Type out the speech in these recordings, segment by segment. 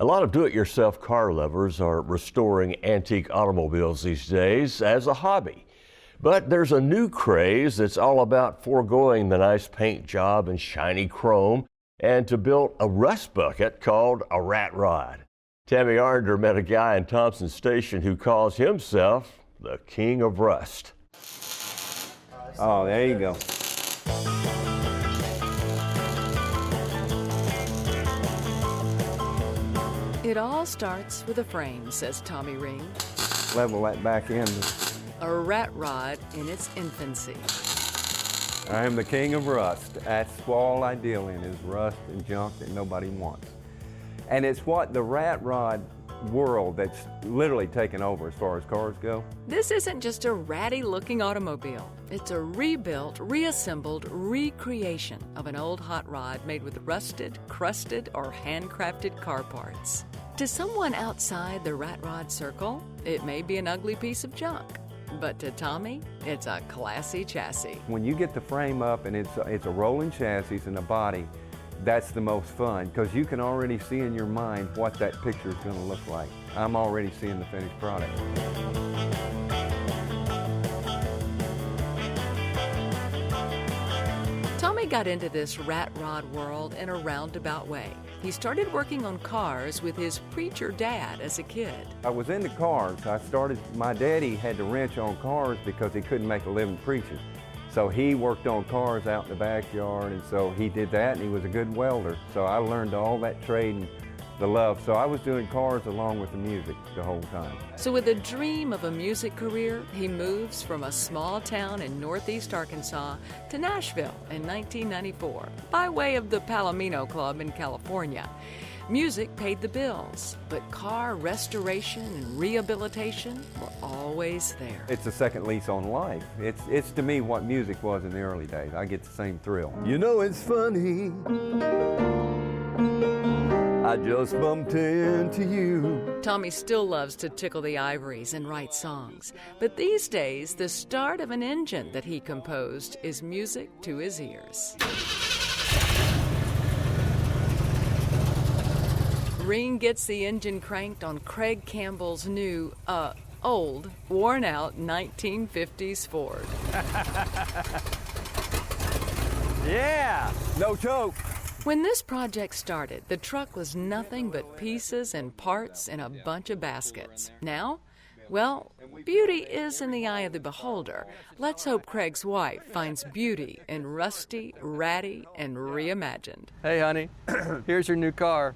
A lot of do-it-yourself car lovers are restoring antique automobiles these days as a hobby. But there's a new craze that's all about foregoing the nice paint job and shiny chrome and to build a rust bucket called a rat rod. Tammy Arnder met a guy in Thompson Station who calls himself the king of rust. Oh, there you go. It all starts with a frame, says Tommy Ring. Level that back end. A rat rod in its infancy. I am the king of rust. That's all I deal in is rust and junk that nobody wants. And it's what the rat rod world that's literally taken over as far as cars go. This isn't just a ratty-looking automobile. It's a rebuilt, reassembled recreation of an old hot rod made with rusted, crusted, or handcrafted car parts. To someone outside the rat rod circle, it may be an ugly piece of junk. But to Tommy, it's a classy chassis. When you get the frame up and it's a rolling chassis and a body, that's the most fun because you can already see in your mind what that picture is going to look like. I'm already seeing the finished product. Tommy got into this rat rod world in a roundabout way. He started working on cars with his preacher dad as a kid. I was into cars. My daddy had to wrench on cars because he couldn't make a living preaching. So he worked on cars out in the backyard, and so he did that, and he was a good welder. So I learned all that trade and the love. So I was doing cars along with the music the whole time. So with a dream of a music career, he moves from a small town in northeast Arkansas to Nashville in 1994 by way of the Palomino Club in California. Music paid the bills, but car restoration and rehabilitation were always there. It's a second lease on life. It's to me what music was in the early days. I get the same thrill. You know it's funny, I just bumped into you. Tommy still loves to tickle the ivories and write songs, but these days the start of an engine that he composed is music to his ears. Ring gets the engine cranked on Craig Campbell's new, old, worn-out 1950s Ford. Yeah, no choke. When this project started, the truck was nothing but pieces and parts in a bunch of baskets. Now, well, beauty is in the eye of the beholder. Let's hope Craig's wife finds beauty in rusty, ratty, and reimagined. Hey, honey, here's your new car.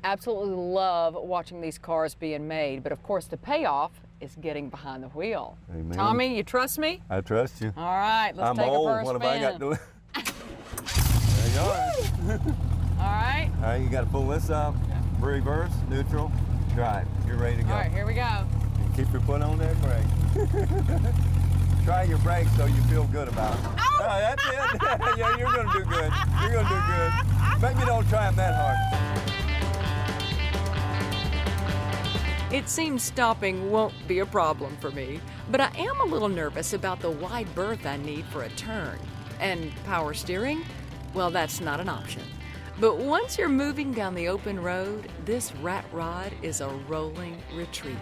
Absolutely love watching these cars being made, but of course the payoff is getting behind the wheel. Amen. Tommy, you trust me? I trust you. All right, let's take old. it for a What spin. have I got to do? There you are. All right. All right, you got to pull this up, reverse, neutral, drive. You're ready to go. All right, here we go. And keep your foot on that brake. Try your brakes so you feel good about it. Oh! That's it. Yeah, you're going to do good. You're going to do good. Maybe don't try them that hard. It seems stopping won't be a problem for me, but I am a little nervous about the wide berth I need for a turn. And power steering? Well, that's not an option. But once you're moving down the open road, this rat rod is a rolling retreat.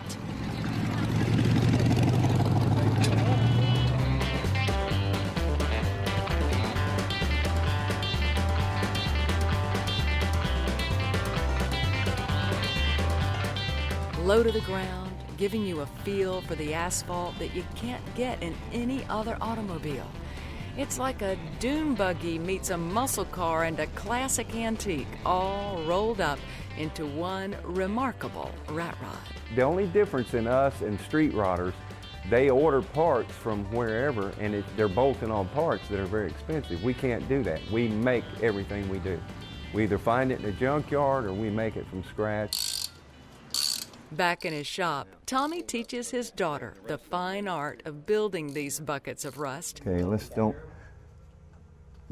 Low to the ground, giving you a feel for the asphalt that you can't get in any other automobile. It's like a dune buggy meets a muscle car and a classic antique, all rolled up into one remarkable rat rod. The only difference in us and street rodders, they order parts from wherever, and they're bolting on parts that are very expensive. We can't do that. We make everything we do. We either find it in a junkyard or we make it from scratch. Back in his shop, Tommy teaches his daughter the fine art of building these buckets of rust. Okay, let's don't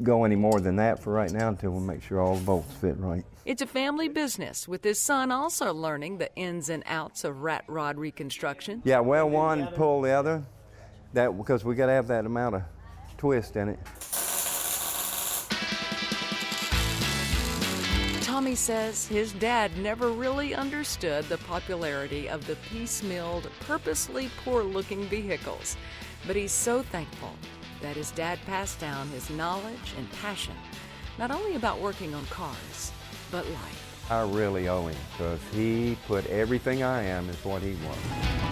go any more than that for right now until we make sure all the bolts fit right. It's a family business, with his son also learning the ins and outs of rat rod reconstruction. Yeah, well, one pull the other, because we got to have that amount of twist in it. Tommy says his dad never really understood the popularity of the piecemealed, purposely poor-looking vehicles, but he's so thankful that his dad passed down his knowledge and passion, not only about working on cars, but life. I really owe him because he put everything I am is what he was.